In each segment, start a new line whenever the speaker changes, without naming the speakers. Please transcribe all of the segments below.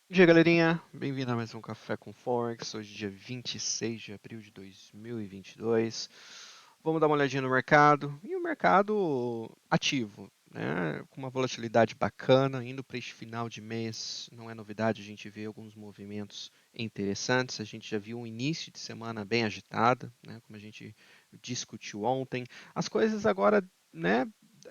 Bom dia, galerinha. Bem-vindo a mais um Café com Forex. Hoje, dia 26 de abril de 2022. Vamos dar uma olhadinha no mercado. E o mercado ativo, né? Com uma volatilidade bacana, indo para este final de mês. Não é novidade a gente ver alguns movimentos interessantes. A gente já viu um início de semana bem agitada, né? Como a gente discutiu ontem. As coisas agora, né?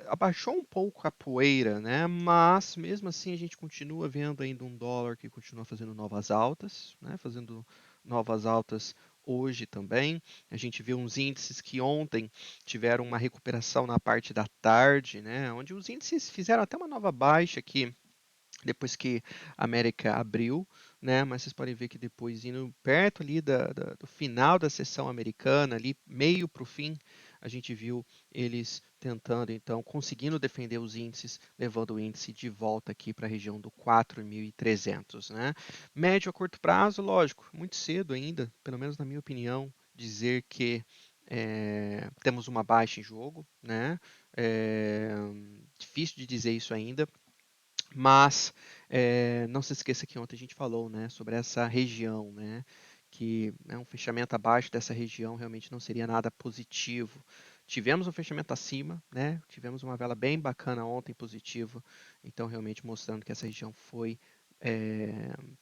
Abaixou um pouco a poeira, né? Mas mesmo assim a gente continua vendo ainda um dólar que continua fazendo novas altas, né? Fazendo novas altas hoje também. A gente viu uns índices que ontem tiveram uma recuperação na parte da tarde, né? Onde os índices fizeram até uma nova baixa aqui depois que a América abriu, né? Mas vocês podem ver que depois, indo perto ali do final da sessão americana, ali meio para o fim, a gente viu eles tentando, então, conseguindo defender os índices, levando o índice de volta aqui para a região do 4.300, né? Médio a curto prazo, lógico, muito cedo ainda, pelo menos na minha opinião, dizer que temos uma baixa em jogo, né? É, difícil de dizer isso ainda, mas não se esqueça que ontem a gente falou, né, sobre essa região, né, que um fechamento abaixo dessa região realmente não seria nada positivo. Tivemos um fechamento acima, né, tivemos uma vela bem bacana ontem positiva, então realmente mostrando que essa região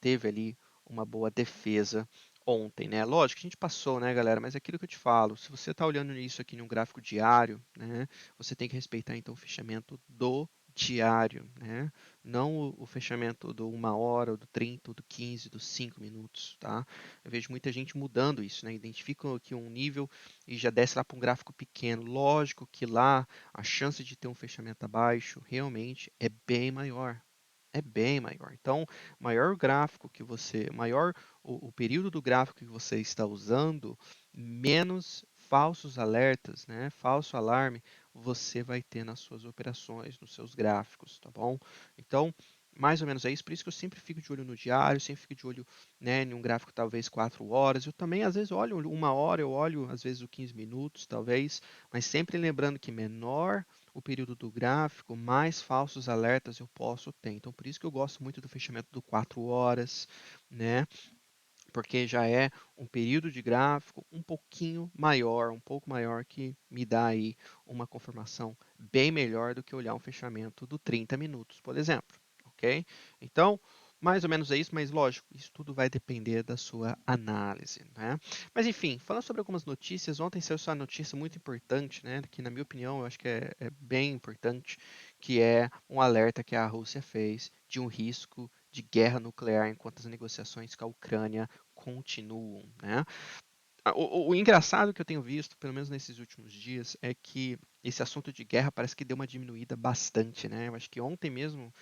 teve ali uma boa defesa ontem, né? Lógico que a gente passou, né, galera? Mas é aquilo que eu te falo, se você está olhando isso aqui num gráfico diário, né, você tem que respeitar então o fechamento do diário, né? Não o fechamento do 1 hora, ou do 30, ou do 15, dos 5 minutos, tá? Eu vejo muita gente mudando isso, né? Identificam aqui um nível e já desce lá para um gráfico pequeno. Lógico que lá a chance de ter um fechamento abaixo realmente é bem maior. É bem maior. Então, maior o gráfico que você, maior o período do gráfico que você está usando, menos falsos alertas, né? Falso alarme você vai ter nas suas operações, nos seus gráficos, tá bom? Então, mais ou menos é isso. Por isso que eu sempre fico de olho no diário, sempre fico de olho, né, em um gráfico talvez 4 horas. Eu também às vezes olho 1 hora, eu olho às vezes o 15 minutos, talvez, mas sempre lembrando que menor o período do gráfico, mais falsos alertas eu posso ter. Então, por isso que eu gosto muito do fechamento do 4 horas, né? Porque já é um período de gráfico um pouquinho maior, um pouco maior, que me dá aí uma confirmação bem melhor do que olhar um fechamento do 30 minutos, por exemplo, ok? Então, mais ou menos é isso, mas lógico, isso tudo vai depender da sua análise, né? Mas enfim, falando sobre algumas notícias, ontem saiu uma notícia muito importante, né? Que na minha opinião eu acho que é bem importante, que é um alerta que a Rússia fez de um risco de guerra nuclear enquanto as negociações com a Ucrânia continuam, né? O engraçado que eu tenho visto, pelo menos nesses últimos dias, é que esse assunto de guerra parece que deu uma diminuída bastante, né? Eu acho que ontem mesmo,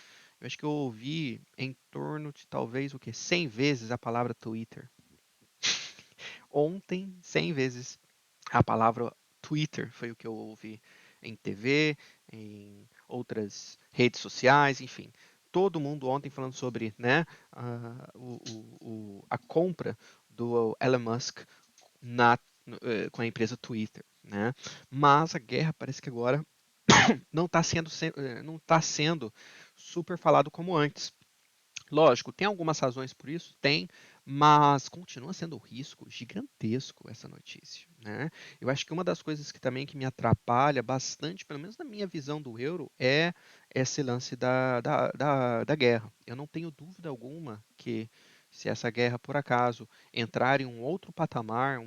eu acho que eu ouvi em torno de talvez o quê? 100 vezes a palavra Twitter. Ontem, 100 vezes a palavra Twitter foi o que eu ouvi em TV, em outras redes sociais, enfim. Todo mundo ontem falando sobre, né, a compra do Elon Musk na, com a empresa Twitter, né? Mas a guerra parece que agora não tá sendo super falado como antes. Lógico, tem algumas razões por isso? Tem, mas continua sendo um risco gigantesco essa notícia, né? Eu acho que uma das coisas que também que me atrapalha bastante, pelo menos na minha visão do euro, é esse lance da guerra. Eu não tenho dúvida alguma que se essa guerra, por acaso, entrar em um outro patamar,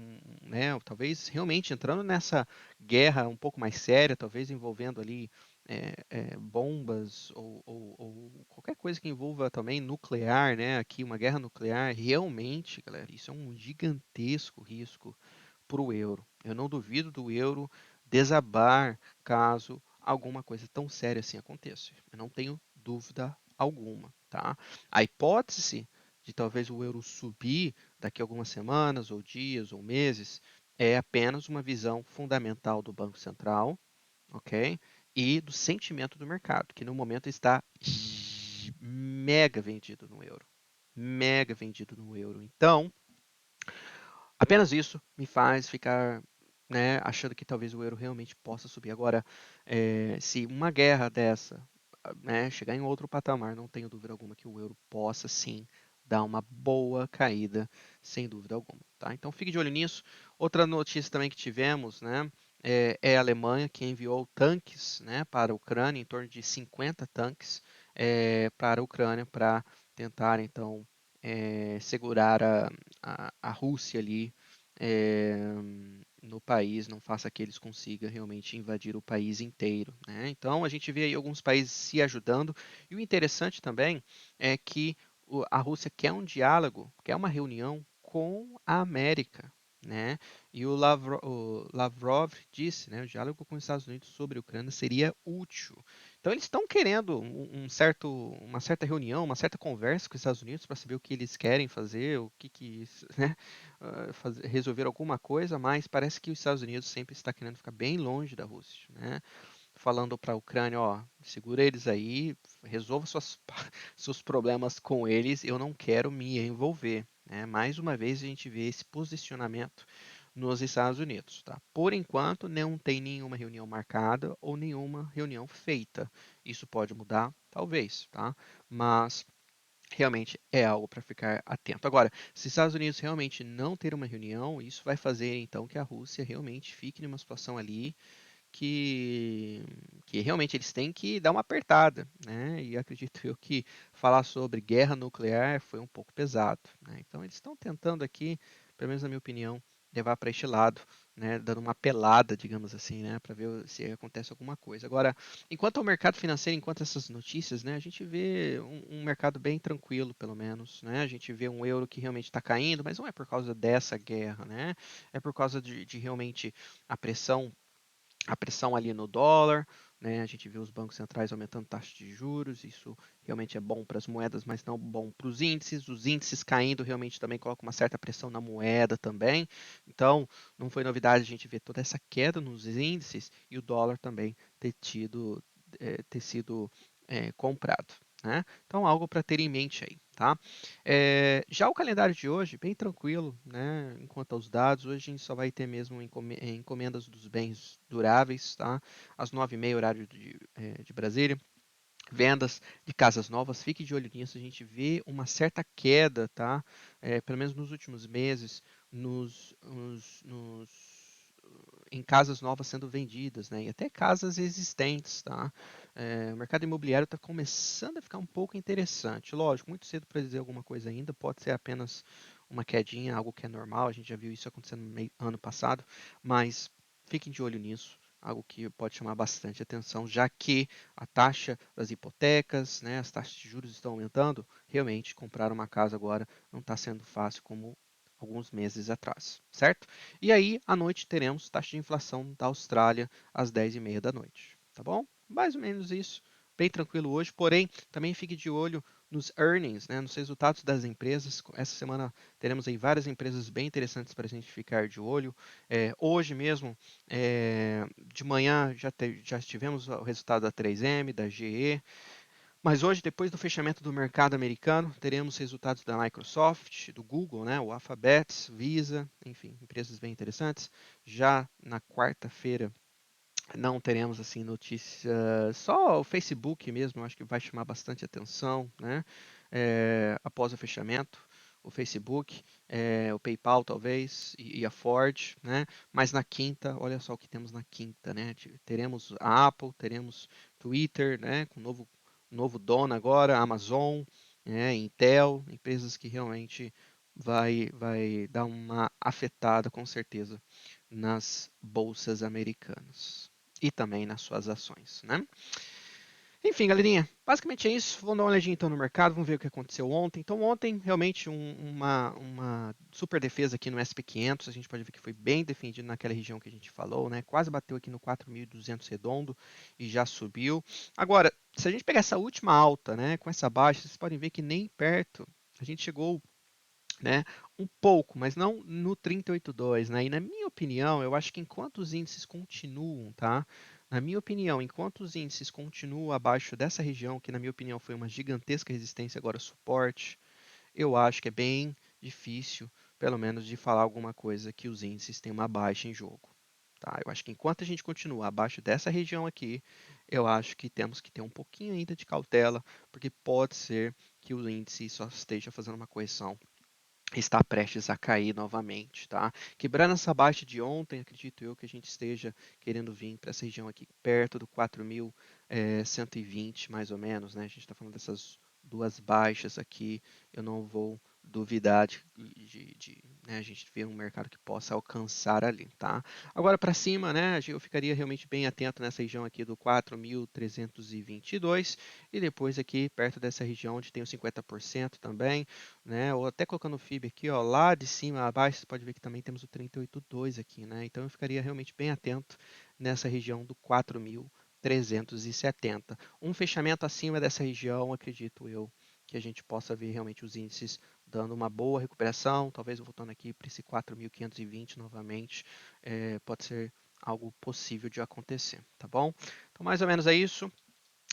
né, talvez realmente entrando nessa guerra um pouco mais séria, talvez envolvendo ali bombas ou qualquer coisa que envolva também nuclear, né? Aqui uma guerra nuclear, realmente, galera, isso é um gigantesco risco para o euro. Eu não duvido do euro desabar caso alguma coisa tão séria assim aconteça. Eu não tenho dúvida alguma, tá? A hipótese de talvez o euro subir daqui a algumas semanas ou dias ou meses é apenas uma visão fundamental do Banco Central, ok? E do sentimento do mercado, que no momento está mega vendido no euro. Mega vendido no euro. Então, apenas isso me faz ficar, né, achando que talvez o euro realmente possa subir. Agora, se uma guerra dessa, né, chegar em outro patamar, não tenho dúvida alguma que o euro possa sim dar uma boa caída, sem dúvida alguma, tá? Então fique de olho nisso. Outra notícia também que tivemos, né, é a Alemanha que enviou tanques, né, para a Ucrânia, em torno de 50 tanques para a Ucrânia para tentar então segurar a Rússia ali é, no país, não faça que eles consigam realmente invadir o país inteiro, né? Então a gente vê aí alguns países se ajudando e o interessante também é que a Rússia quer um diálogo, quer uma reunião com a América, né? E o Lavrov disse, né, o diálogo com os Estados Unidos sobre a Ucrânia seria útil. Então eles estão querendo uma certa reunião, uma certa conversa com os Estados Unidos para saber o que eles querem fazer, o que né, resolver alguma coisa, mas parece que os Estados Unidos sempre está querendo ficar bem longe da Rússia, né? Falando para a Ucrânia, ó, segura eles aí, resolva seus problemas com eles, eu não quero me envolver. Né? Mais uma vez a gente vê esse posicionamento nos Estados Unidos. Tá? Por enquanto, não tem nenhuma reunião marcada ou nenhuma reunião feita. Isso pode mudar, talvez, tá? Mas realmente é algo para ficar atento. Agora, se os Estados Unidos realmente não ter uma reunião, isso vai fazer então que a Rússia realmente fique numa situação ali que, que realmente eles têm que dar uma apertada, né? E acredito eu que falar sobre guerra nuclear foi um pouco pesado, né? Então eles estão tentando aqui, pelo menos na minha opinião, levar para este lado, né? Dando uma pelada, digamos assim, né? Para ver se acontece alguma coisa. Agora, enquanto ao mercado financeiro, enquanto essas notícias, né? A gente vê um mercado bem tranquilo, pelo menos, né? A gente vê um euro que realmente está caindo, mas não é por causa dessa guerra, né? É por causa de realmente a pressão ali no dólar, né? A gente vê os bancos centrais aumentando taxas de juros, isso realmente é bom para as moedas, mas não bom para os índices. Os índices caindo realmente também coloca uma certa pressão na moeda também. Então, não foi novidade a gente ver toda essa queda nos índices e o dólar também ter sido comprado. Né? Então, algo para ter em mente aí. Tá? Já o calendário de hoje, bem tranquilo, né? Enquanto aos dados, hoje a gente só vai ter mesmo encomendas dos bens duráveis, tá? Às 9h30, horário de Brasília. Vendas de casas novas, fique de olho nisso, a gente vê uma certa queda, tá? Pelo menos nos últimos meses, em casas novas sendo vendidas, né? E até casas existentes, tá? O mercado imobiliário está começando a ficar um pouco interessante. Lógico, muito cedo para dizer alguma coisa ainda, pode ser apenas uma quedinha, algo que é normal, a gente já viu isso acontecendo no ano passado, mas fiquem de olho nisso, algo que pode chamar bastante atenção, já que a taxa das hipotecas, né, as taxas de juros estão aumentando, realmente comprar uma casa agora não está sendo fácil como alguns meses atrás, certo? E aí, à noite, teremos taxa de inflação da Austrália às 10h30 da noite, tá bom? Mais ou menos isso, bem tranquilo hoje, porém, também fique de olho nos earnings, né, nos resultados das empresas. Essa semana teremos aí várias empresas bem interessantes para a gente ficar de olho. Hoje mesmo, de manhã, já tivemos o resultado da 3M, da GE, mas hoje, depois do fechamento do mercado americano, teremos resultados da Microsoft, do Google, né, o Alphabet, Visa, enfim, empresas bem interessantes. Já na quarta-feira não teremos assim notícias, só o Facebook mesmo, acho que vai chamar bastante atenção, né? Após o fechamento, o Facebook, o PayPal talvez e a Ford, né? Mas na quinta, olha só o que temos na quinta, né? Teremos a Apple, teremos Twitter, né? Com novo dono agora, Amazon, né? Intel, empresas que realmente vai dar uma afetada com certeza nas bolsas americanas e também nas suas ações, né? Enfim, galerinha, basicamente é isso. Vamos dar uma olhadinha então no mercado, vamos ver o que aconteceu ontem. Então, ontem, realmente, uma super defesa aqui no SP500. A gente pode ver que foi bem defendido naquela região que a gente falou, né? Quase bateu aqui no 4.200 redondo e já subiu. Agora, se a gente pegar essa última alta, né, com essa baixa, vocês podem ver que nem perto a gente chegou, né? Um pouco, mas não no 38,2, né? E na minha opinião, eu acho que enquanto os índices continuam, tá? Na minha opinião, enquanto os índices continuam abaixo dessa região, que na minha opinião foi uma gigantesca resistência, agora suporte, eu acho que é bem difícil, pelo menos, de falar alguma coisa que os índices têm uma baixa em jogo. Tá? Eu acho que enquanto a gente continua abaixo dessa região aqui, eu acho que temos que ter um pouquinho ainda de cautela, porque pode ser que o índice só esteja fazendo uma correção, está prestes a cair novamente, tá? Quebrando essa baixa de ontem, acredito eu que a gente esteja querendo vir para essa região aqui perto do 4.120, mais ou menos, né? A gente está falando dessas duas baixas aqui, eu não vou duvidar né, a gente ver um mercado que possa alcançar ali, tá? Agora para cima, né, eu ficaria realmente bem atento nessa região aqui do 4.322 e depois aqui perto dessa região onde tem o 50% também, né? Ou até colocando o FIB aqui, ó, lá de cima abaixo, você pode ver que também temos o 38,2 aqui, né? Então eu ficaria realmente bem atento nessa região do 4.370. Um fechamento acima dessa região, acredito eu, que a gente possa ver realmente os índices dando uma boa recuperação, talvez voltando aqui para esse 4.520 novamente, pode ser algo possível de acontecer, tá bom? Então mais ou menos é isso.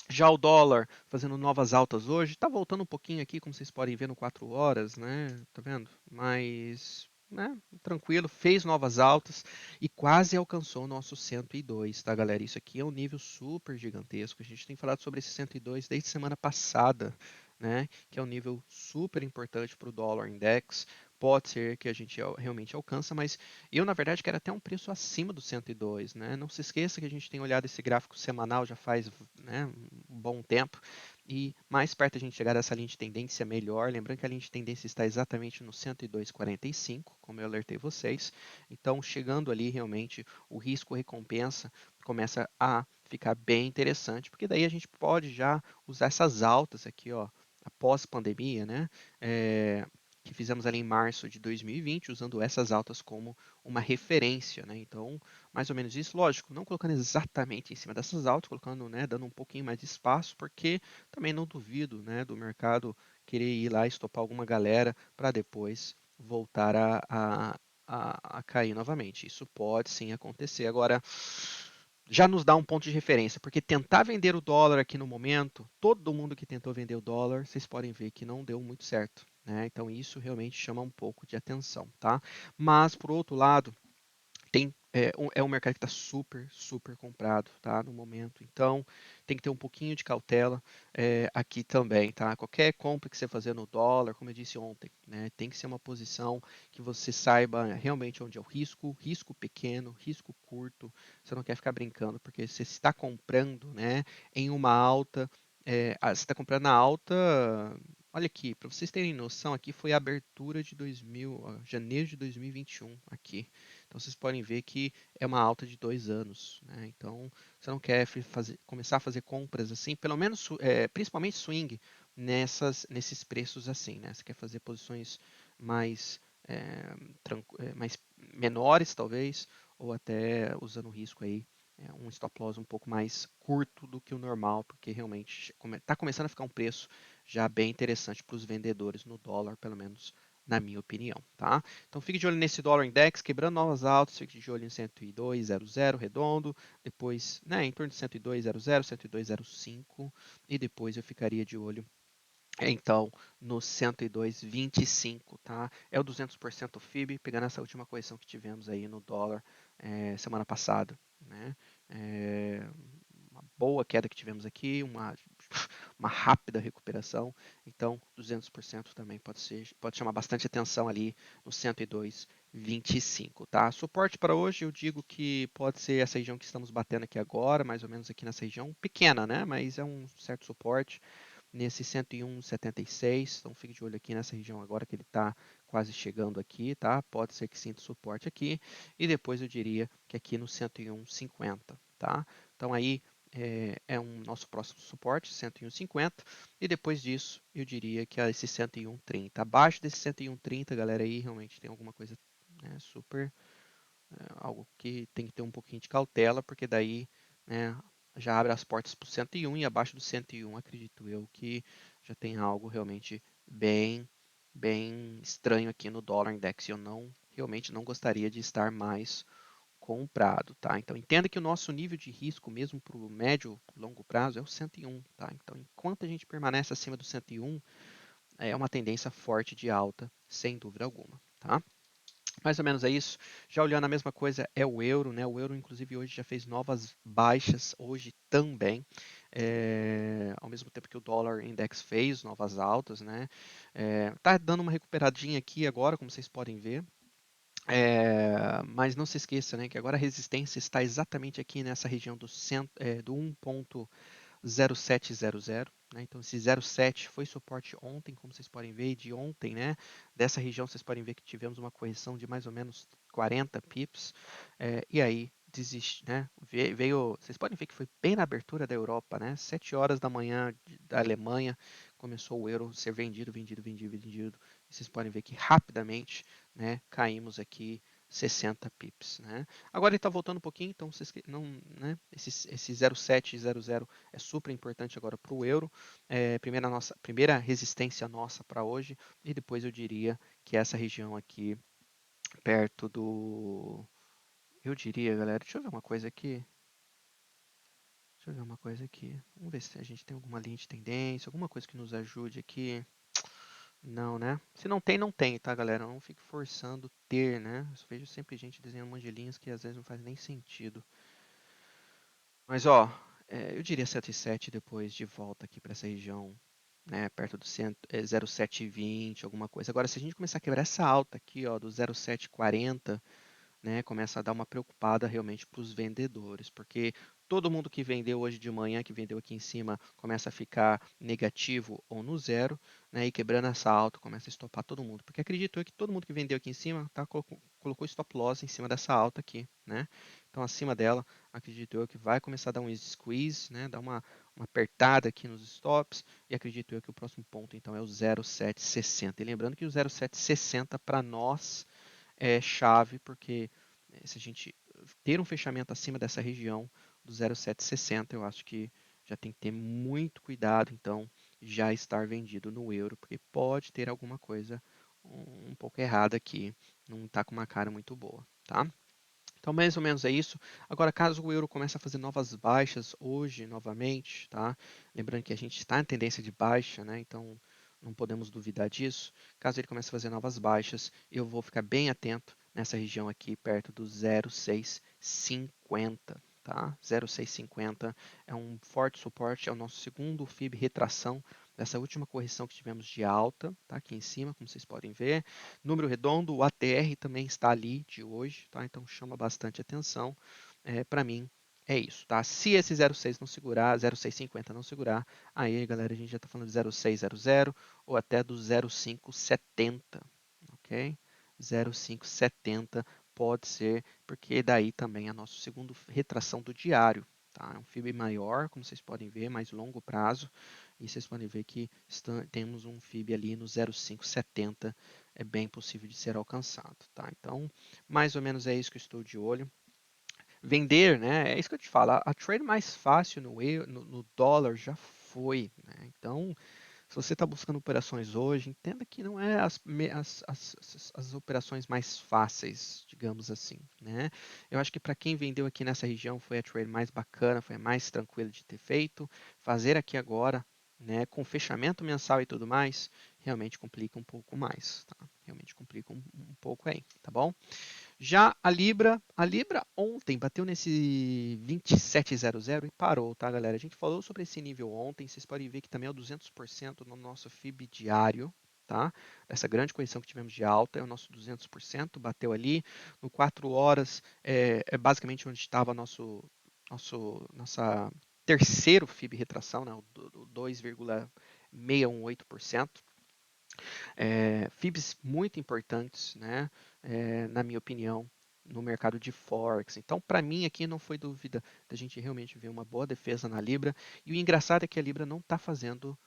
Já o dólar fazendo novas altas hoje, está voltando um pouquinho aqui, como vocês podem ver no 4 horas, né? Tá vendo? Mas, né, tranquilo, fez novas altas e quase alcançou o nosso 102, tá, galera? Isso aqui é um nível super gigantesco. A gente tem falado sobre esse 102 desde semana passada, né? Que é um nível super importante para o dólar index. Pode ser que a gente realmente alcança, mas eu, na verdade, quero até um preço acima do 102, né? Não se esqueça que a gente tem olhado esse gráfico semanal já faz, né, um bom tempo e mais perto a gente chegar dessa linha de tendência, melhor. Lembrando que a linha de tendência está exatamente no 102,45, como eu alertei vocês. Então, chegando ali, realmente, o risco-recompensa começa a ficar bem interessante, porque daí a gente pode já usar essas altas aqui, ó, após pandemia, né? Que fizemos ali em março de 2020, usando essas altas como uma referência, né? Então, mais ou menos isso, lógico, não colocando exatamente em cima dessas altas, colocando, né, dando um pouquinho mais de espaço, porque também não duvido, né, do mercado querer ir lá estopar alguma galera para depois voltar a cair novamente. Isso pode sim acontecer. Agora, já nos dá um ponto de referência, porque tentar vender o dólar aqui no momento, todo mundo que tentou vender o dólar, vocês podem ver que não deu muito certo, né? Então isso realmente chama um pouco de atenção, tá? Mas por outro lado, é um mercado que está super, super comprado, tá? No momento. Então, tem que ter um pouquinho de cautela aqui também, tá? Qualquer compra que você fazer no dólar, como eu disse ontem, né? Tem que ser uma posição que você saiba realmente onde é o risco, risco pequeno, risco curto. Você não quer ficar brincando, porque você está comprando, né? Em uma alta, você está comprando na alta. Olha aqui, para vocês terem noção, aqui foi a abertura de janeiro de 2021 aqui. Então vocês podem ver que é uma alta de 2 anos, né? Então você não quer começar a fazer compras assim, pelo menos principalmente swing nesses preços assim, né? Você quer fazer posições mais, é, mais menores talvez, ou até usando risco aí um stop loss um pouco mais curto do que o normal, porque realmente está começando a ficar um preço já bem interessante para os vendedores no dólar, pelo menos na minha opinião, tá? Então fique de olho nesse dólar index, quebrando novas altas, fique de olho em 102,00 redondo, depois, né, em torno de 102,00, 102,05 e depois eu ficaria de olho então no 102,25, tá? É o 200% FIB, pegando essa última correção que tivemos aí no dólar semana passada, né? Uma boa queda que tivemos aqui, uma rápida recuperação, então 200% também pode chamar bastante atenção ali no 102,25, tá? Suporte para hoje, eu digo que pode ser essa região que estamos batendo aqui agora, mais ou menos aqui nessa região, pequena, né? Mas é um certo suporte nesse 101,76. Então fique de olho aqui nessa região agora que ele está quase chegando aqui, tá? Pode ser que sinta suporte aqui. E depois eu diria que aqui no 101,50, tá? Então aí é um nosso próximo suporte, 101,50. E depois disso eu diria que é esse 101,30. Abaixo desse 101,30, galera, aí realmente tem alguma coisa super algo que tem que ter um pouquinho de cautela, porque daí né, já abre as portas para o 101 e abaixo do 101 acredito eu que já tem algo realmente bem estranho aqui no dólar index. Eu realmente não gostaria de estar mais comprado, tá? Então entenda que o nosso nível de risco mesmo para o médio e longo prazo é o 101, tá? Então enquanto a gente permanece acima do 101, é uma tendência forte de alta, sem dúvida alguma, tá? Mais ou menos é isso. Já olhando a mesma coisa é o euro, né? O euro, inclusive, hoje já fez novas baixas, hoje também. Ao mesmo tempo que o dólar index fez novas altas, né? Tá dando uma recuperadinha aqui agora, como vocês podem ver. Mas não se esqueça, né, que agora a resistência está exatamente aqui nessa região do 1.0700, né? Então esse 0,7 foi suporte ontem, como vocês podem ver, de ontem, né? Dessa região vocês podem ver que tivemos uma correção de mais ou menos 40 pips, e aí desiste, né? Veio, vocês podem ver que foi bem na abertura da Europa, né? 7 horas da manhã da Alemanha começou o euro ser vendido, vendido, vendido, vendido. E vocês podem ver que rapidamente, né, caímos aqui 60 pips, né? Agora ele está voltando um pouquinho, então vocês não, né? Esse 0,7 e 0,0 é super importante agora para o euro. Primeira resistência nossa para hoje, e depois eu diria que essa região aqui, perto do. Eu diria, galera, deixa eu ver uma coisa aqui. Deixa eu ver uma coisa aqui. Vamos ver se a gente tem alguma linha de tendência, alguma coisa que nos ajude aqui. Não, né? Se não tem, não tem, tá, galera? Não fique forçando ter, né? Eu vejo sempre gente desenhando um monte de linhas que às vezes não faz nem sentido. Mas, ó, eu diria 107 depois de volta aqui para essa região, né, perto do 0,720, alguma coisa. Agora, se a gente começar a quebrar essa alta aqui, ó, do 0,740, né, começa a dar uma preocupada realmente para os vendedores, porque todo mundo que vendeu hoje de manhã, que vendeu aqui em cima, começa a ficar negativo ou no zero, né, e quebrando essa alta, começa a estopar todo mundo, porque acredito eu que todo mundo que vendeu aqui em cima colocou stop loss em cima dessa alta aqui, né? Então acima dela, acredito eu que vai começar a dar um squeeze, né, dar uma apertada aqui nos stops, e acredito eu que o próximo ponto então é o 0,760. E lembrando que o 0,760 para nós é chave, porque se a gente ter um fechamento acima dessa região do 0,760, eu acho que já tem que ter muito cuidado, então, já estar vendido no euro, porque pode ter alguma coisa um pouco errada aqui, não está com uma cara muito boa, tá? Então, mais ou menos é isso. Agora, caso o euro comece a fazer novas baixas hoje, novamente, tá? Lembrando que a gente está em tendência de baixa, né? Então, não podemos duvidar disso. Caso ele comece a fazer novas baixas, eu vou ficar bem atento nessa região aqui, perto do 0,650, tá? 0,650 é um forte suporte, é o nosso segundo FIB retração dessa última correção que tivemos de alta, tá? Aqui em cima, como vocês podem ver. Número redondo, o ATR também está ali de hoje, tá? Então chama bastante atenção. Para mim é isso, tá? Se esse 0,6 não segurar, 0,650 não segurar, aí, galera, a gente já está falando de 0,600 ou até do 0,570, ok? 0,570 pode ser, porque daí também é nosso segundo retração do diário, tá? É um FIB maior, como vocês podem ver, mais longo prazo, e vocês podem ver que temos um FIB ali no 0,570, é bem possível de ser alcançado, tá? Então, mais ou menos é isso que eu estou de olho. Vender, né? É isso que eu te falo. A trade mais fácil no dólar já foi, né? Então, se você está buscando operações hoje, entenda que não é as operações mais fáceis, digamos assim, né? Eu acho que para quem vendeu aqui nessa região foi a trade mais bacana, foi a mais tranquila de ter feito. Fazer aqui agora, né, com fechamento mensal e tudo mais, realmente complica um pouco mais, tá? Realmente complica um pouco aí, tá bom? Já a Libra ontem bateu nesse 2700 e parou, tá, galera? A gente falou sobre esse nível ontem, vocês podem ver que também é o 200% no nosso FIB diário, tá? Essa grande correção que tivemos de alta é o nosso 200%, bateu ali. No 4 horas é basicamente onde estava nossa terceiro FIB retração, né? O 2,618%. FIBs muito importantes, né, na minha opinião, no mercado de Forex. Então, para mim, aqui não foi dúvida da gente realmente ver uma boa defesa na Libra. E o engraçado é que a Libra não está fazendo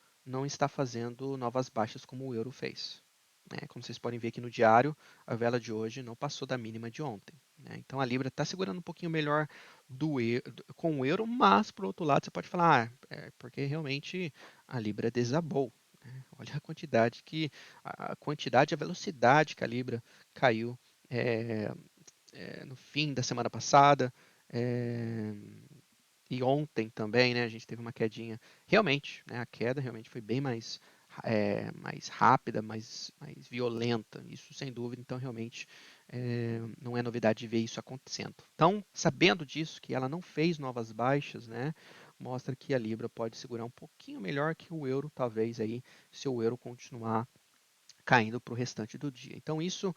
novas baixas como o euro fez. Né? Como vocês podem ver aqui no diário, a vela de hoje não passou da mínima de ontem. Né? Então, a Libra está segurando um pouquinho melhor com o euro, mas, por outro lado, você pode falar, porque realmente a Libra desabou. Olha a quantidade, a velocidade que a Libra caiu é, no fim da semana passada é, e ontem também, né? A gente teve uma quedinha. Realmente, né? A queda realmente foi bem mais rápida, mais violenta. Isso sem dúvida. Então, realmente, não é novidade de ver isso acontecendo. Então, sabendo disso, que ela não fez novas baixas, né, mostra que a Libra pode segurar um pouquinho melhor que o euro, talvez aí, se o euro continuar caindo para o restante do dia. Então, isso,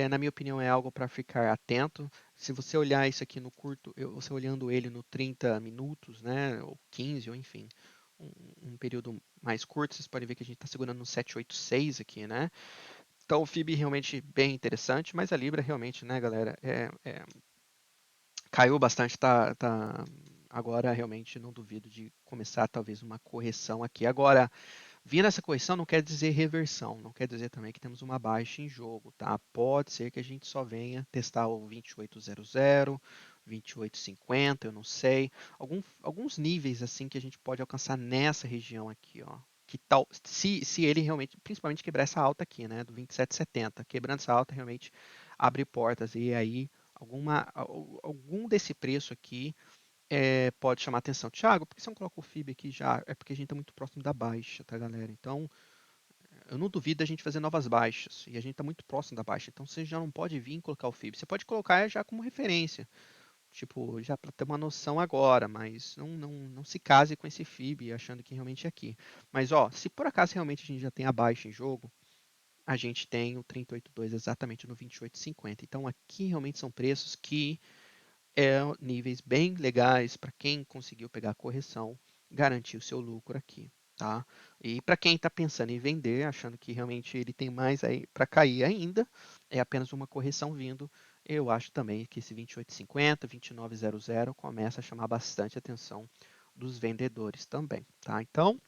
na minha opinião, é algo para ficar atento. Se você olhar isso aqui no curto, você olhando ele no 30 minutos, né, ou 15, ou enfim, um período mais curto, vocês podem ver que a gente está segurando no 786 aqui, né? Então, o FIB realmente bem interessante, mas a Libra realmente, né, galera, caiu bastante, agora realmente não duvido de começar talvez uma correção aqui. Agora, vindo essa correção não quer dizer reversão, não quer dizer também que temos uma baixa em jogo, tá? Pode ser que a gente só venha testar o 2800, 2850, eu não sei, alguns níveis assim que a gente pode alcançar nessa região aqui, ó. Que tal, se ele realmente, principalmente quebrar essa alta aqui, né, do 2770, quebrando essa alta realmente abre portas e aí algum desse preço aqui pode chamar atenção. Thiago, por que você não coloca o FIB aqui já? É porque a gente está muito próximo da baixa, tá, galera? Então, eu não duvido da gente fazer novas baixas. E a gente está muito próximo da baixa. Então, você já não pode vir e colocar o FIB. Você pode colocar já como referência. Tipo, já para ter uma noção agora. Mas não se case com esse FIB achando que realmente é aqui. Mas, ó, se por acaso realmente a gente já tem a baixa em jogo, a gente tem o 3082 exatamente no 2850. Então, aqui realmente são preços que níveis bem legais para quem conseguiu pegar a correção, garantir o seu lucro aqui, tá? E para quem está pensando em vender, achando que realmente ele tem mais aí para cair ainda, é apenas uma correção vindo. Eu acho também que esse 28,50, 29,00 começa a chamar bastante atenção dos vendedores também, tá? Então,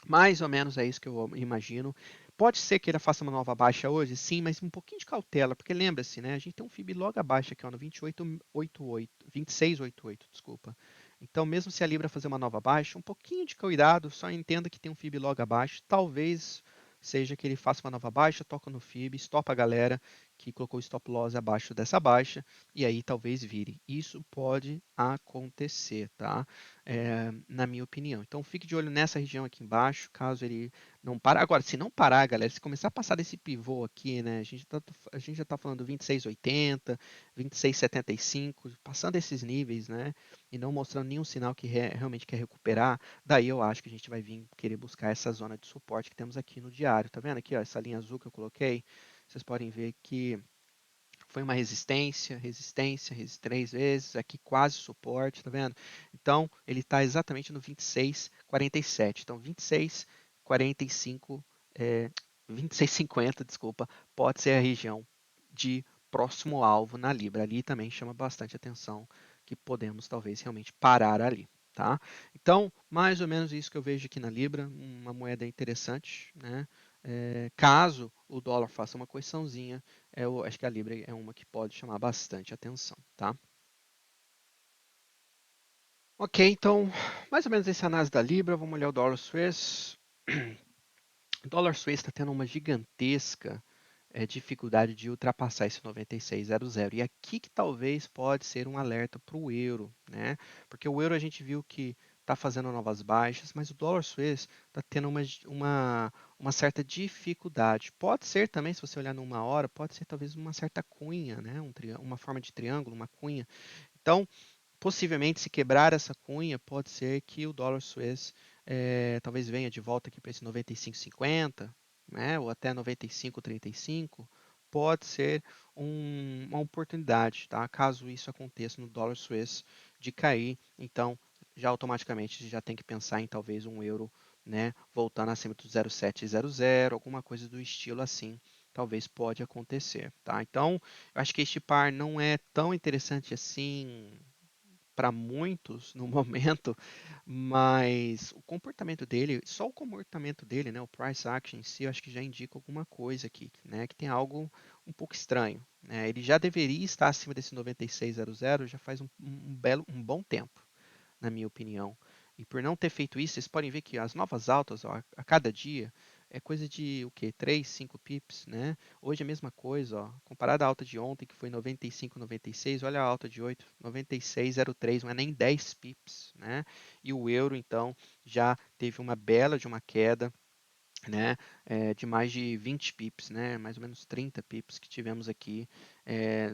mais ou menos é isso que eu imagino. Pode ser que ele faça uma nova baixa hoje, sim, mas um pouquinho de cautela, porque lembra-se, né? A gente tem um FIB logo abaixo aqui, ó, no 28,88, 26,88, desculpa. Então, mesmo se a Libra fazer uma nova baixa, um pouquinho de cuidado, só entenda que tem um FIB logo abaixo. Talvez seja que ele faça uma nova baixa, toca no FIB, estopa a galera que colocou o stop loss abaixo dessa baixa, e aí talvez vire. Isso pode acontecer, tá? Na minha opinião. Então fique de olho nessa região aqui embaixo, caso ele não pare. Agora, se não parar, galera, se começar a passar desse pivô aqui, né? A gente já está falando 26,80, 26,75, passando esses níveis, né? E não mostrando nenhum sinal que realmente quer recuperar, daí eu acho que a gente vai vir querer buscar essa zona de suporte que temos aqui no diário. Tá vendo aqui, ó, essa linha azul que eu coloquei? Vocês podem ver que foi uma resistência, resistência, três vezes, aqui quase suporte, tá vendo? Então, ele está exatamente no 26,47. Então, 26,45, 26,50, desculpa, pode ser a região de próximo alvo na Libra. Ali também chama bastante atenção que podemos talvez realmente parar ali. Tá? Então, mais ou menos isso que eu vejo aqui na Libra, uma moeda interessante, né? Caso o dólar faça uma correçãozinha, eu acho que a Libra é uma que pode chamar bastante atenção, tá? Ok, então, mais ou menos esse análise da Libra, vamos olhar o dólar suez. O dólar suez está tendo uma gigantesca dificuldade de ultrapassar esse 96,00. E aqui que talvez pode ser um alerta para o euro, né? Porque o euro a gente viu que está fazendo novas baixas, mas o dólar suez está tendo uma certa dificuldade. Pode ser também, se você olhar numa hora, pode ser talvez uma certa cunha, né? Uma forma de triângulo, uma cunha. Então, possivelmente, se quebrar essa cunha, pode ser que o dólar suez talvez venha de volta aqui para esse 95,50, né, ou até 95,35. Pode ser uma oportunidade, tá? Caso isso aconteça no dólar suez de cair, então já automaticamente já tem que pensar em talvez um euro, né, voltando acima do 0,700, alguma coisa do estilo assim. Talvez pode acontecer, tá? Então, eu acho que este par não é tão interessante assim para muitos no momento, mas o comportamento dele, só o comportamento dele, né, o price action em si, eu acho que já indica alguma coisa aqui, né, que tem algo um pouco estranho, né? Ele já deveria estar acima desse 96,00 já faz um bom tempo, na minha opinião. E por não ter feito isso, vocês podem ver que as novas altas, ó, a cada dia é coisa de o quê? 3, 5 pips, né? Hoje é a mesma coisa, ó. Comparada à alta de ontem, que foi 95, 96, olha a alta de 8, 96,03, não é nem 10 pips, né? E o euro, então, já teve uma bela de uma queda né, de mais de 20 pips, né, mais ou menos 30 pips que tivemos aqui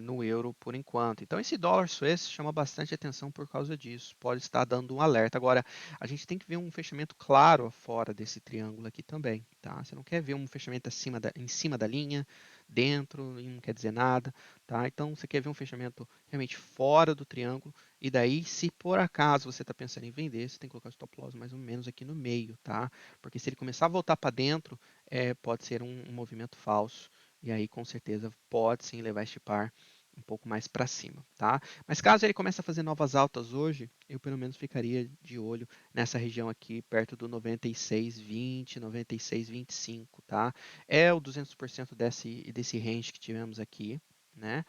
no euro por enquanto. Então esse dólar suíço chama bastante atenção por causa disso, pode estar dando um alerta. Agora, a gente tem que ver um fechamento claro fora desse triângulo aqui também, tá? Você não quer ver um fechamento em cima da linha, dentro, e não quer dizer nada, tá? Então você quer ver um fechamento realmente fora do triângulo, e daí, se por acaso você está pensando em vender, você tem que colocar o stop loss mais ou menos aqui no meio, tá? Porque se ele começar a voltar para dentro, pode ser um movimento falso. E aí, com certeza, pode sim levar este par um pouco mais para cima, tá? Mas caso ele comece a fazer novas altas hoje, eu pelo menos ficaria de olho nessa região aqui, perto do 96,20, 96,25, tá? É o 200% desse range que tivemos aqui, né?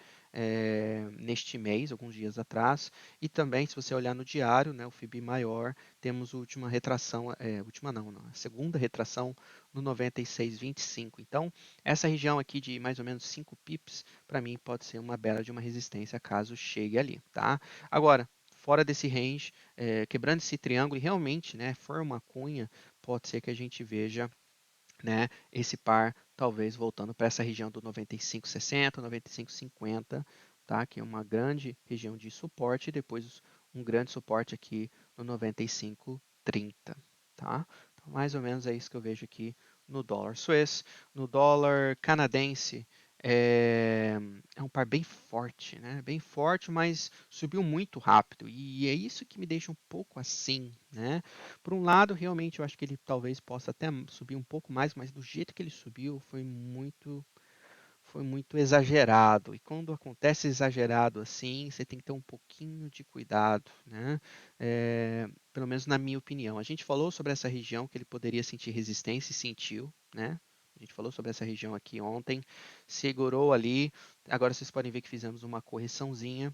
Neste mês, alguns dias atrás. E também, se você olhar no diário, né, o FIB maior, temos a última retração, última não, a segunda retração no 96,25. Então, essa região aqui de mais ou menos 5 pips, para mim pode ser uma bela de uma resistência caso chegue ali, tá? Agora, fora desse range, quebrando esse triângulo e realmente, né, for uma cunha, pode ser que a gente veja, né, esse par talvez voltando para essa região do 95,60, 95,50, tá? Que é uma grande região de suporte e depois um grande suporte aqui no 95,30, tá? Então, mais ou menos é isso que eu vejo aqui no dólar suíço. No dólar canadense, é um par bem forte, né? Bem forte, mas subiu muito rápido. E é isso que me deixa um pouco assim, né? Por um lado, realmente eu acho que ele talvez possa até subir um pouco mais, mas do jeito que ele subiu foi muito exagerado. E quando acontece exagerado assim, você tem que ter um pouquinho de cuidado, né? Pelo menos na minha opinião. A gente falou sobre essa região que ele poderia sentir resistência e sentiu, né? A gente falou sobre essa região aqui ontem, segurou ali. Agora vocês podem ver que fizemos uma correçãozinha,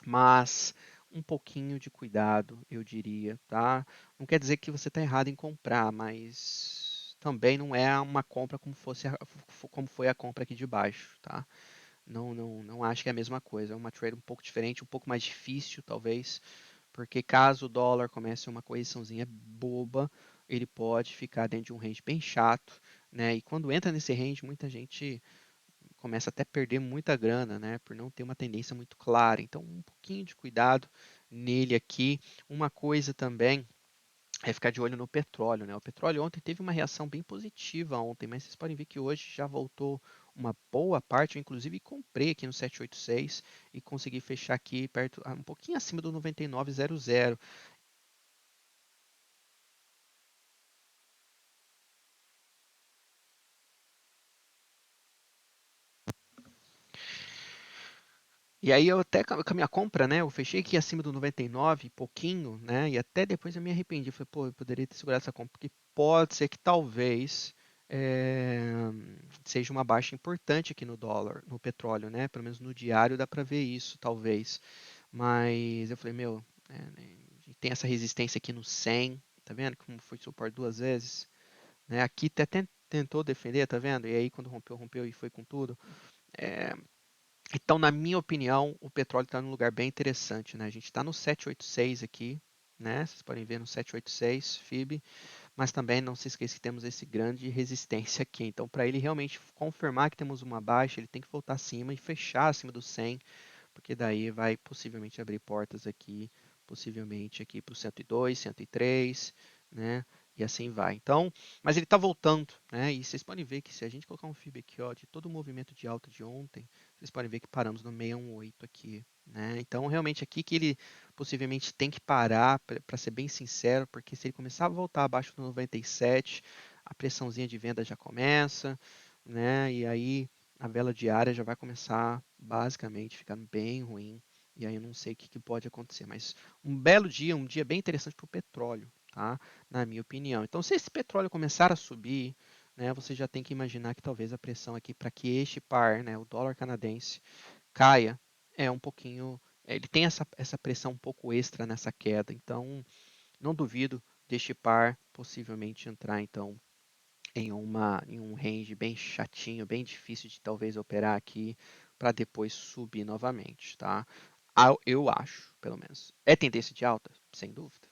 mas um pouquinho de cuidado, eu diria, tá? Não quer dizer que você está errado em comprar, mas também não é uma compra como foi a compra aqui de baixo, tá? Não, não, não acho que é a mesma coisa. É uma trade um pouco diferente, um pouco mais difícil, talvez, porque caso o dólar comece uma correçãozinha boba, ele pode ficar dentro de um range bem chato, né? E quando entra nesse range, muita gente começa até a perder muita grana, né, por não ter uma tendência muito clara. Então, um pouquinho de cuidado nele aqui. Uma coisa também é ficar de olho no petróleo, né? O petróleo ontem teve uma reação bem positiva ontem, mas vocês podem ver que hoje já voltou uma boa parte. Eu, inclusive, comprei aqui no 786 e consegui fechar aqui perto, um pouquinho acima do 99,00. E aí eu até com a minha compra, né, eu fechei aqui acima do 99 e pouquinho, né, e até depois eu me arrependi. Falei, pô, eu poderia ter segurado essa compra, porque pode ser que talvez seja uma baixa importante aqui no dólar, no petróleo, né, pelo menos no diário dá para ver isso, talvez. Mas eu falei, meu, né, tem essa resistência aqui no 100, tá vendo como foi suporte duas vezes? Né, aqui até tentou defender, tá vendo? E aí quando rompeu, rompeu e foi com tudo. É, então, na minha opinião, o petróleo está num lugar bem interessante, né? A gente está no 786 aqui, né? Vocês podem ver no 786 FIB, mas também não se esqueça que temos esse grande resistência aqui. Então, para ele realmente confirmar que temos uma baixa, ele tem que voltar acima e fechar acima do 100, porque daí vai possivelmente abrir portas aqui, possivelmente aqui para o 102, 103, né? E assim vai. Então, mas ele está voltando, né? E vocês podem ver que se a gente colocar um FIB aqui, ó, de todo o movimento de alta de ontem, vocês podem ver que paramos no 618 aqui, né? Então, realmente aqui que ele possivelmente tem que parar, para ser bem sincero, porque se ele começar a voltar abaixo do 97, a pressãozinha de venda já começa, né? E aí a vela diária já vai começar basicamente ficando bem ruim. E aí eu não sei o que pode acontecer. Mas um belo dia, um dia bem interessante para o petróleo, tá? Na minha opinião. Então, se esse petróleo começar a subir, né, você já tem que imaginar que talvez a pressão aqui para que este par, né, o dólar canadense, caia é um pouquinho. Ele tem essa pressão um pouco extra nessa queda. Então, não duvido deste par possivelmente entrar então em um range bem chatinho, bem difícil de talvez operar aqui para depois subir novamente, tá? Eu acho, pelo menos. É tendência de alta? Sem dúvida.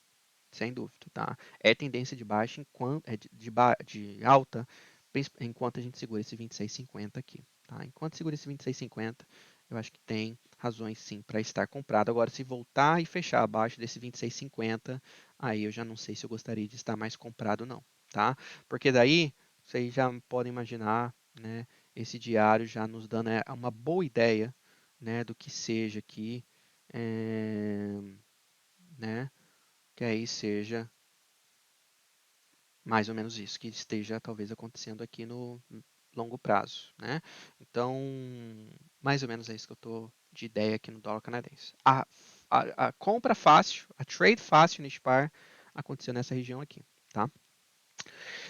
sem dúvida, tá? É tendência de baixa enquanto de alta, enquanto a gente segura esse 26,50 aqui, tá? Enquanto segura esse 26,50, eu acho que tem razões sim para estar comprado. Agora, se voltar e fechar abaixo desse 26,50, aí eu já não sei se eu gostaria de estar mais comprado não, tá? Porque daí vocês já podem imaginar, né? Esse diário já nos dando uma boa ideia, né, do que seja aqui, né? Que aí seja mais ou menos isso que esteja talvez acontecendo aqui no longo prazo, né? Então, mais ou menos é isso que eu estou de ideia aqui no dólar canadense. A compra fácil, a trade fácil no SPAR aconteceu nessa região aqui, tá?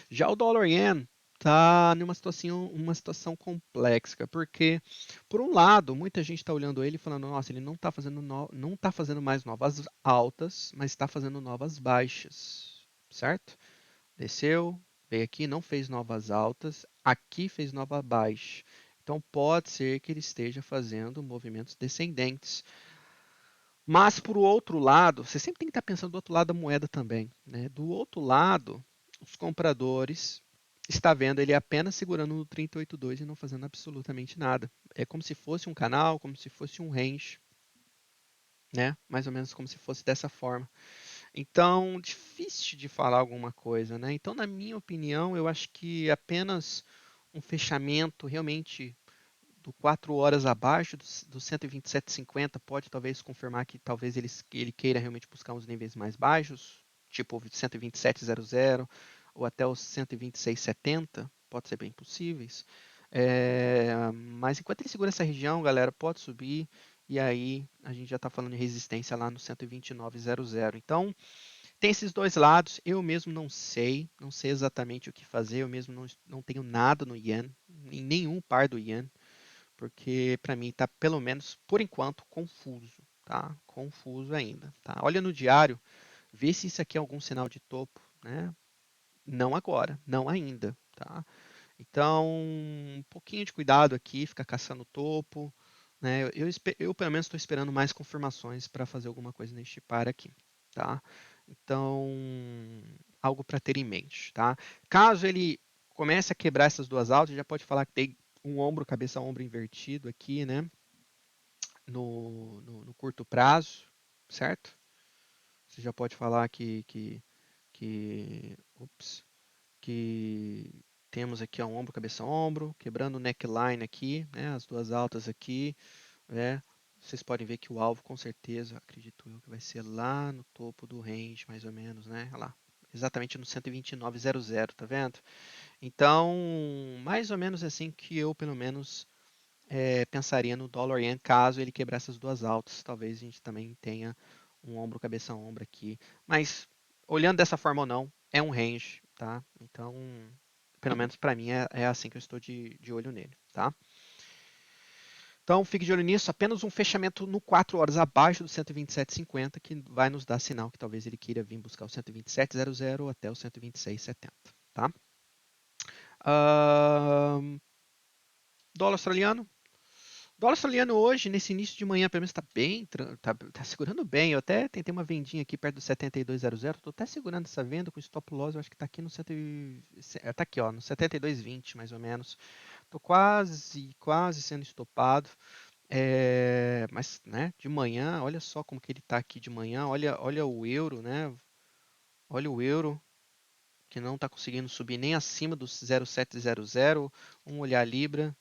Já o dólar yen tá numa situação, uma situação complexa, porque por um lado, muita gente está olhando ele e falando, nossa, ele não está fazendo não tá fazendo mais novas altas, mas está fazendo novas baixas, certo? Desceu, veio aqui, não fez novas altas, aqui fez nova baixa. Então pode ser que ele esteja fazendo movimentos descendentes. Mas por outro lado, você sempre tem que estar pensando do outro lado da moeda também, né? Do outro lado, os compradores está vendo ele apenas segurando no 38,2 e não fazendo absolutamente nada. É como se fosse um canal, como se fosse um range, né? Mais ou menos como se fosse dessa forma. Então, difícil de falar alguma coisa, né? Então, na minha opinião, eu acho que apenas um fechamento realmente do 4 horas abaixo do 127,50 pode talvez confirmar que talvez ele queira realmente buscar uns níveis mais baixos, tipo 127,00 ou até os 126,70, pode ser bem possíveis. Mas enquanto ele segura essa região, galera, pode subir e aí a gente já está falando de resistência lá no 129,00. Então, tem esses dois lados. Eu mesmo não sei exatamente o que fazer. Eu mesmo não tenho nada no Yen, em nenhum par do Yen, porque para mim está pelo menos por enquanto confuso, tá? Confuso ainda, tá? Olha no diário, vê se isso aqui é algum sinal de topo, né? Não agora, não ainda, tá? Então, um pouquinho de cuidado aqui, ficar caçando topo, né? Eu pelo menos estou esperando mais confirmações para fazer alguma coisa neste par aqui, tá? Então, algo para ter em mente, tá? Caso ele comece a quebrar essas duas altas, já pode falar que tem um ombro, cabeça-ombro invertido aqui, né? No curto prazo, certo? Você já pode falar ups, que temos aqui um ombro, cabeça, ombro, quebrando o neckline aqui, né? As duas altas aqui, né? Vocês podem ver que o alvo, com certeza, acredito eu, que vai ser lá no topo do range, mais ou menos, né? Olha lá, exatamente no 129,00, tá vendo? Então, mais ou menos assim que eu, pelo menos, pensaria no dólar yen caso ele quebrar essas duas altas. Talvez a gente também tenha um ombro, cabeça, ombro aqui. Mas, olhando dessa forma ou não, é um range, tá? Então, pelo menos para mim, é assim que eu estou de olho nele, tá? Então, fique de olho nisso. Apenas um fechamento no 4 horas abaixo do 127,50 que vai nos dar sinal que talvez ele queira vir buscar o 127,00 até o 126,70, tá? Dólar australiano. Dólar australiano hoje, nesse início de manhã, pelo menos está bem, tá segurando bem. Eu até tentei uma vendinha aqui perto do 72,00. Estou até segurando essa venda com stop loss. Eu acho que está aqui no tá aqui, ó, no 72,20 mais ou menos. Estou quase sendo estopado. Mas, né, de manhã, olha só como que ele está aqui de manhã. Olha o euro, né? Olha o euro que não está conseguindo subir nem acima dos 0,700. Vamos olhar a Libra.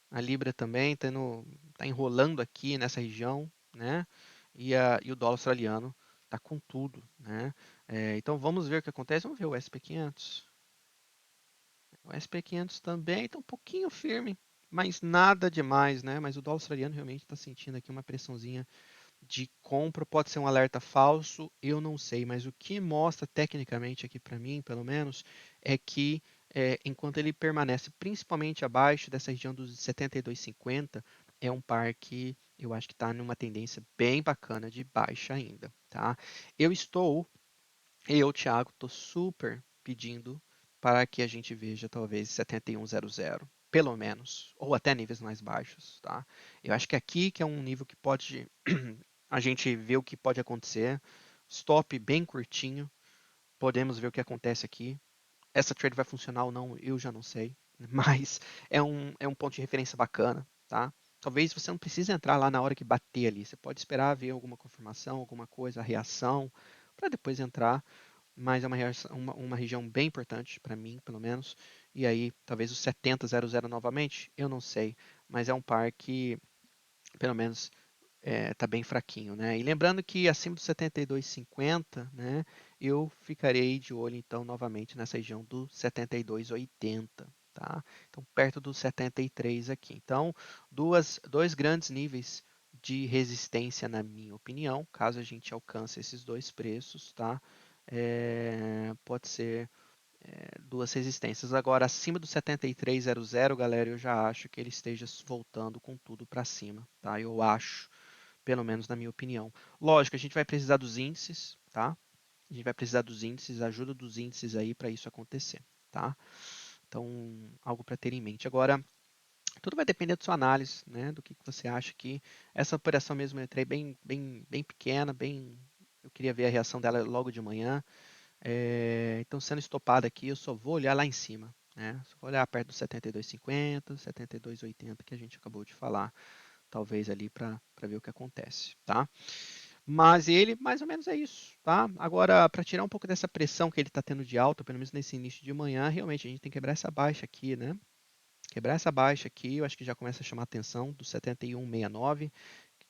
A Libra também tá enrolando aqui nessa região, né? E o dólar australiano tá com tudo, né? Então vamos ver o que acontece. Vamos ver o SP500. O SP500 também está um pouquinho firme, mas nada demais, né? Mas o dólar australiano realmente está sentindo aqui uma pressãozinha de compra. Pode ser um alerta falso, eu não sei, mas o que mostra tecnicamente aqui para mim, pelo menos, é que enquanto ele permanece principalmente abaixo dessa região dos 72,50, é um par que eu acho que está numa tendência bem bacana de baixa ainda, tá? Eu estou, Thiago, estou super pedindo para que a gente veja talvez 71,00, pelo menos, ou até níveis mais baixos, tá? Eu acho que aqui que é um nível que pode a gente ver o que pode acontecer, stop bem curtinho, podemos ver o que acontece aqui. Essa trade vai funcionar ou não, eu já não sei, mas é um ponto de referência bacana, tá? Talvez você não precise entrar lá na hora que bater ali, você pode esperar ver alguma confirmação, alguma coisa, a reação, para depois entrar, mas é uma região bem importante para mim, pelo menos, e aí talvez o 70,00 novamente, eu não sei, mas é um par que, pelo menos, tá bem fraquinho, né? E lembrando que acima do 72,50, né, eu ficarei de olho então novamente nessa região do 72,80, tá? Então perto do 73 aqui. Então, dois grandes níveis de resistência na minha opinião, caso a gente alcance esses dois preços, tá? Pode ser duas resistências. Agora, acima do 73,00, galera, eu já acho que ele esteja voltando com tudo para cima, tá? Eu acho, pelo menos na minha opinião. Lógico, a gente vai precisar dos índices, tá? A gente vai precisar dos índices, ajuda dos índices aí para isso acontecer, tá? Então, algo para ter em mente. Agora, tudo vai depender da sua análise, né? Do que você acha que essa operação mesmo eu entrei bem pequena, eu queria ver a reação dela logo de manhã. Então, sendo estopada aqui, eu só vou olhar lá em cima, né? Só vou olhar perto dos 72,50, 72,80 que a gente acabou de falar, talvez ali para ver o que acontece, tá? Mas ele, mais ou menos é isso, tá? Agora, para tirar um pouco dessa pressão que ele está tendo de alta, pelo menos nesse início de manhã, realmente a gente tem que quebrar essa baixa aqui, né? Quebrar essa baixa aqui, eu acho que já começa a chamar a atenção do 71,69,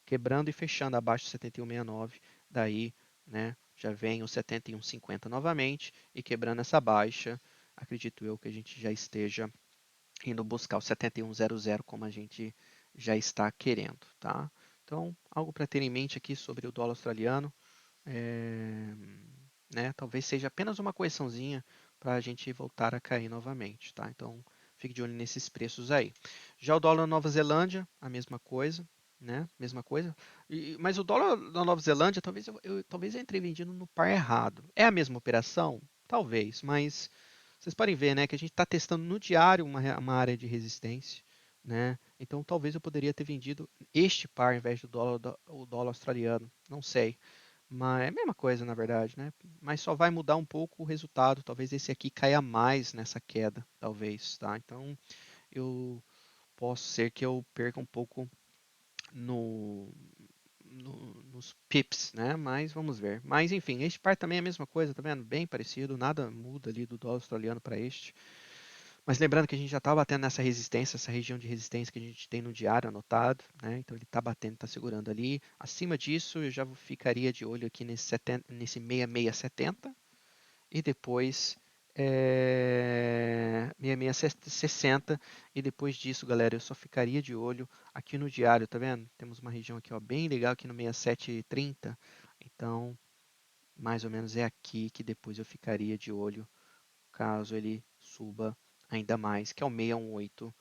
quebrando e fechando abaixo do 71,69, daí, né, já vem o 71,50 novamente e quebrando essa baixa, acredito eu que a gente já esteja indo buscar o 71,00 como a gente já está querendo, tá? Então, algo para ter em mente aqui sobre o dólar australiano, é, né, talvez seja apenas uma correçãozinha para a gente voltar a cair novamente, tá? Então, fique de olho nesses preços aí. Já o dólar na Nova Zelândia, a mesma coisa, né? Mesma coisa. Mas o dólar da Nova Zelândia, talvez eu entrei vendido no par errado. É a mesma operação? Talvez, mas vocês podem ver, né, que a gente está testando no diário uma área de resistência, né? Então talvez eu poderia ter vendido este par ao invés do o dólar australiano, não sei. Mas é a mesma coisa, na verdade, né? Mas só vai mudar um pouco o resultado. Talvez esse aqui caia mais nessa queda, talvez, tá? Então eu posso ser que eu perca um pouco no, nos pips, né? Mas vamos ver. Mas enfim, este par também é a mesma coisa, tá vendo? Bem parecido, nada muda ali do dólar australiano para este. Mas lembrando que a gente já está batendo nessa resistência, essa região de resistência que a gente tem no diário anotado, né? Então ele está batendo, está segurando ali. Acima disso, eu já ficaria de olho aqui nesse 6670 e depois 6660 e depois disso, galera, eu só ficaria de olho aqui no diário, tá vendo? Temos uma região aqui, ó, bem legal aqui no 6730. Então, mais ou menos é aqui que depois eu ficaria de olho caso ele suba ainda mais, que é o 618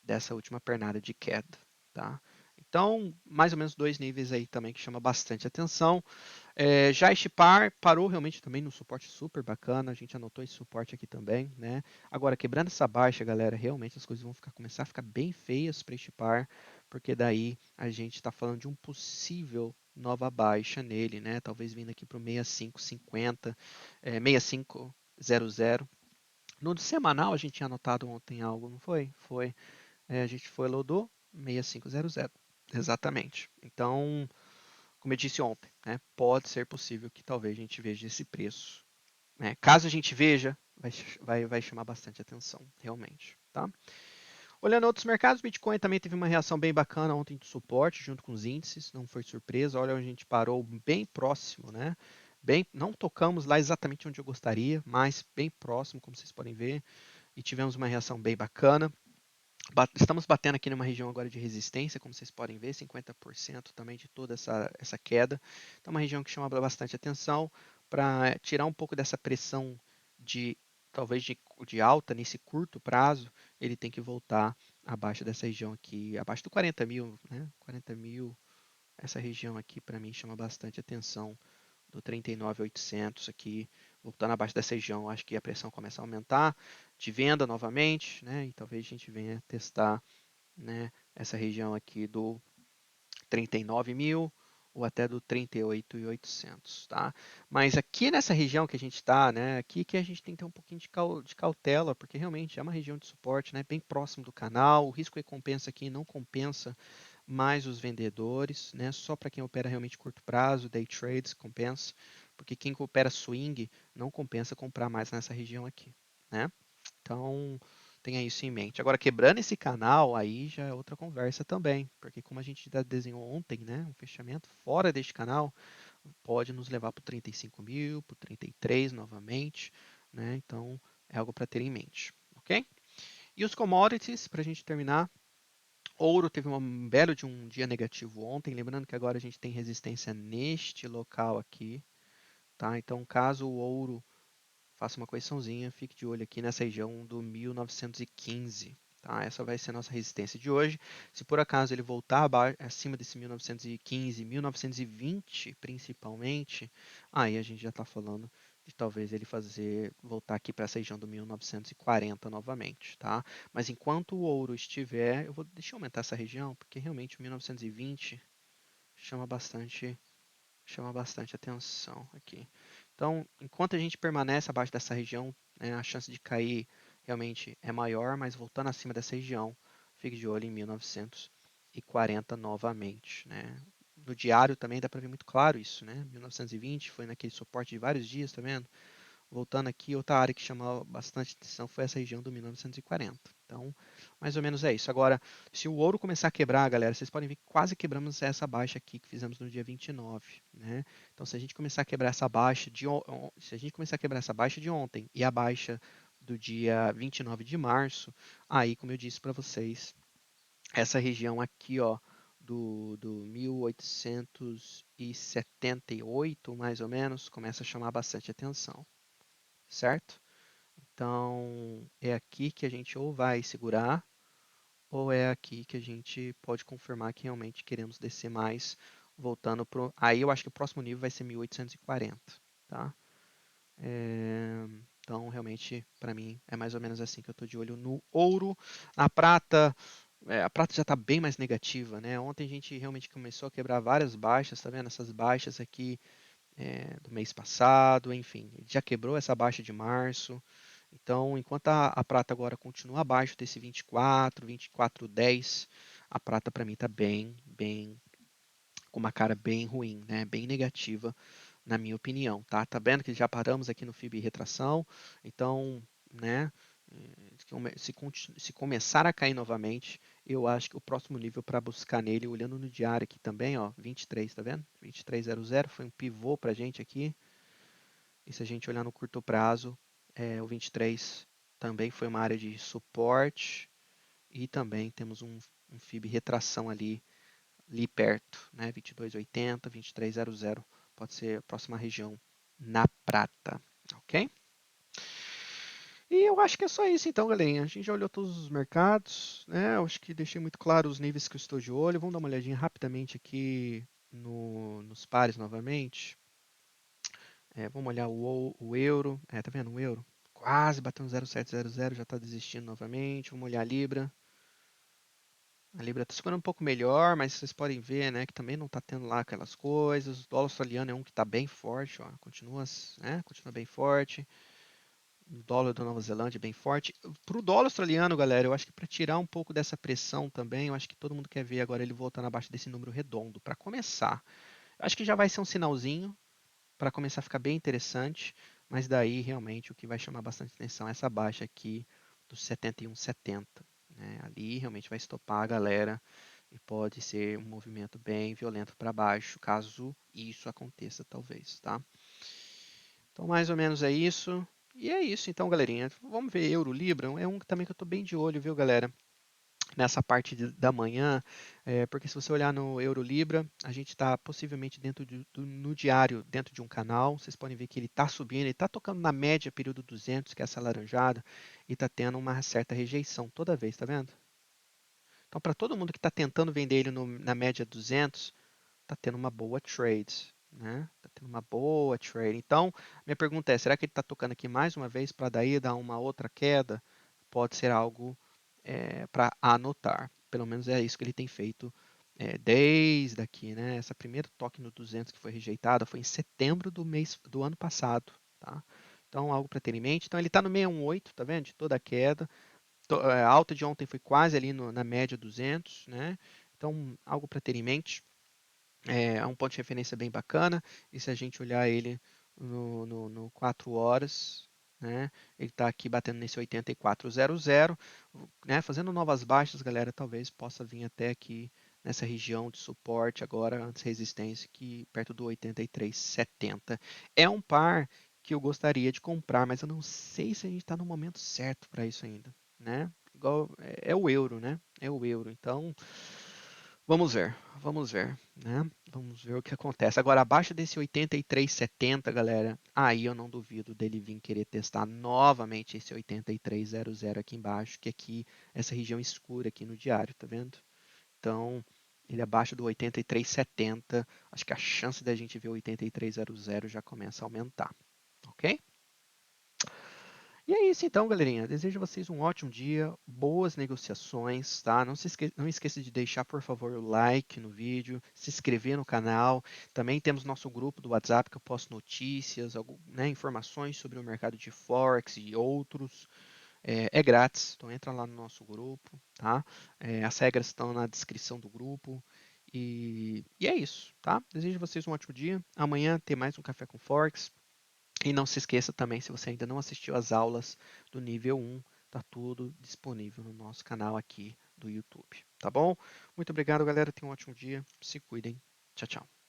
dessa última pernada de queda, tá? Então, mais ou menos dois níveis aí também que chama bastante atenção. Já este par parou realmente também no suporte super bacana, a gente anotou esse suporte aqui também, né? Agora, quebrando essa baixa, galera, realmente as coisas vão começar a ficar bem feias para este par, porque daí a gente está falando de um possível nova baixa nele, né? Talvez vindo aqui para o 65,50, 65,00. No semanal a gente tinha anotado ontem algo, não foi? Foi. A gente foi lodou 65,00. Exatamente. Então, como eu disse ontem, né, pode ser possível que talvez a gente veja esse preço, né? Caso a gente veja, vai chamar bastante atenção, realmente, tá? Olhando outros mercados, Bitcoin também teve uma reação bem bacana ontem de suporte, junto com os índices, não foi surpresa. Olha, a gente parou bem próximo, né? Não tocamos lá exatamente onde eu gostaria, mas bem próximo, como vocês podem ver, e tivemos uma reação bem bacana. Estamos batendo aqui numa região agora de resistência, como vocês podem ver, 50% também de toda essa queda. Então, uma região que chama bastante atenção para tirar um pouco dessa pressão de talvez de alta nesse curto prazo, ele tem que voltar abaixo dessa região aqui, abaixo do 40 mil, né? 40 mil, essa região aqui para mim chama bastante atenção do 39.800 aqui, voltando abaixo dessa região, acho que a pressão começa a aumentar de venda novamente, né? E talvez a gente venha testar, né, essa região aqui do 39 mil ou até do 38.800, tá? Mas aqui nessa região que a gente está, né, aqui que a gente tem que ter um pouquinho de cautela, porque realmente é uma região de suporte, né, bem próximo do canal, o risco e recompensa aqui não compensa mais os vendedores, né, só para quem opera realmente curto prazo, day trades compensa, porque quem opera swing não compensa comprar mais nessa região aqui, né? Então, tenha isso em mente. Agora, quebrando esse canal, aí já é outra conversa também, porque como a gente já desenhou ontem, né, um fechamento fora deste canal pode nos levar para o 35 mil, para o 33 novamente, né? Então, é algo para ter em mente, ok? E os commodities, para a gente terminar, ouro teve um belo de um dia negativo ontem, lembrando que agora a gente tem resistência neste local aqui, tá? Então, caso o ouro faça uma correçãozinha, fique de olho aqui nessa região do 1915. Tá? Essa vai ser a nossa resistência de hoje. Se por acaso ele voltar acima desse 1915, 1920 principalmente, aí a gente já está falando de talvez ele voltar aqui para essa região do 1940 novamente, tá? Mas enquanto o ouro estiver, deixa eu aumentar essa região, porque realmente o 1920 chama bastante chama bastante atenção aqui. Então, enquanto a gente permanece abaixo dessa região, né, a chance de cair realmente é maior, mas voltando acima dessa região, fique de olho em 1940 novamente. Né? No diário também dá para ver muito claro isso. Né? 1920 foi naquele suporte de vários dias, tá vendo? Voltando aqui, outra área que chamou bastante atenção foi essa região do 1940. Então, mais ou menos é isso. Agora, se o ouro começar a quebrar, galera, vocês podem ver que quase quebramos essa baixa aqui que fizemos no dia 29, né? Então, se a gente começar a quebrar essa baixa se a gente começar a quebrar essa baixa de ontem e a baixa do dia 29 de março, aí, como eu disse para vocês, essa região aqui, ó, do 1878, mais ou menos, começa a chamar bastante atenção, certo? Então, é aqui que a gente ou vai segurar, ou é aqui que a gente pode confirmar que realmente queremos descer mais, voltando pro. Aí eu acho que o próximo nível vai ser 1840, tá? É, então, realmente, para mim, é mais ou menos assim que eu estou de olho no ouro. Na prata, a prata já está bem mais negativa, né? Ontem a gente realmente começou a quebrar várias baixas, tá vendo? Essas baixas aqui do mês passado, enfim, já quebrou essa baixa de março. Então, enquanto a prata agora continua abaixo desse 24, 24,10, a prata para mim está bem, com uma cara bem ruim, né? Bem negativa, na minha opinião, tá? Tá vendo que já paramos aqui no FIB retração, então, né? Se começar a cair novamente, eu acho que o próximo nível para buscar nele, olhando no diário aqui também, ó, 23, tá vendo? 23,00 foi um pivô para a gente aqui. E se a gente olhar no curto prazo, o 23 também foi uma área de suporte e também temos um FIB retração ali perto, né? 22,80, 23,00 pode ser a próxima região na prata, ok? E eu acho que é só isso então, galerinha. A gente já olhou todos os mercados, né? Eu acho que deixei muito claro os níveis que eu estou de olho. Vamos dar uma olhadinha rapidamente aqui nos pares novamente. Vamos olhar o euro. Tá vendo o euro? Quase bateu um 0,700, já está desistindo novamente. Vamos olhar a Libra. A Libra está segurando um pouco melhor, mas vocês podem ver, né, que também não está tendo lá aquelas coisas. O dólar australiano é um que está bem forte, ó, continua bem forte. O dólar da Nova Zelândia é bem forte. Para o dólar australiano, galera, eu acho que para tirar um pouco dessa pressão também, eu acho que todo mundo quer ver agora ele voltando abaixo desse número redondo. Para começar, eu acho que já vai ser um sinalzinho para começar a ficar bem interessante, mas daí realmente o que vai chamar bastante atenção é essa baixa aqui dos 71,70. Né? Ali realmente vai estopar a galera e pode ser um movimento bem violento para baixo, caso isso aconteça, talvez, tá? Então, mais ou menos é isso. E é isso, então, galerinha. Vamos ver Euro Libra. É um também que eu estou bem de olho, viu, galera? Nessa parte da manhã, porque se você olhar no Euro Libra, a gente está possivelmente no diário, dentro de um canal. Vocês podem ver que ele está subindo, ele está tocando na média período 200, que é essa alaranjada, e está tendo uma certa rejeição toda vez, tá vendo? Então, para todo mundo que está tentando vender ele na média 200, está tendo uma boa trade, né? Está tendo uma boa trade. Então, minha pergunta é, será que ele está tocando aqui mais uma vez para daí dar uma outra queda? Pode ser algo para anotar. Pelo menos é isso que ele tem feito desde aqui, né? Essa primeira toque no 200 que foi rejeitada foi em setembro do ano passado, tá? Então, algo para ter em mente. Então, ele está no 618, tá vendo? De toda a queda. A alta de ontem foi quase ali na média 200, né? Então, algo para ter em mente. É um ponto de referência bem bacana. E se a gente olhar ele no 4 horas, né? Ele está aqui batendo nesse 8400, né? Fazendo novas baixas, galera, talvez possa vir até aqui nessa região de suporte agora, antes resistência, que perto do 83,70. É um par que eu gostaria de comprar, mas eu não sei se a gente está no momento certo para isso ainda, né? Igual é o euro, né? É o euro. Então, vamos ver, né? Vamos ver o que acontece. Agora, abaixo desse 83,70, galera, aí eu não duvido dele vir querer testar novamente esse 83,00 aqui embaixo, que aqui, essa região escura aqui no diário, tá vendo? Então, ele abaixo do 83,70, acho que a chance da gente ver o 83,00 já começa a aumentar, ok? E é isso então, galerinha. Desejo a vocês um ótimo dia, boas negociações, tá? Não esqueça de deixar, por favor, o like no vídeo, se inscrever no canal. Também temos nosso grupo do WhatsApp que eu posto notícias, né, informações sobre o mercado de Forex e outros. É grátis, então entra lá no nosso grupo, tá? As regras estão na descrição do grupo. E é isso, tá? Desejo a vocês um ótimo dia. Amanhã tem mais um Café com Forex. E não se esqueça também, se você ainda não assistiu às aulas do nível 1, tá tudo disponível no nosso canal aqui do YouTube, tá bom? Muito obrigado, galera. Tenham um ótimo dia. Se cuidem. Tchau, tchau.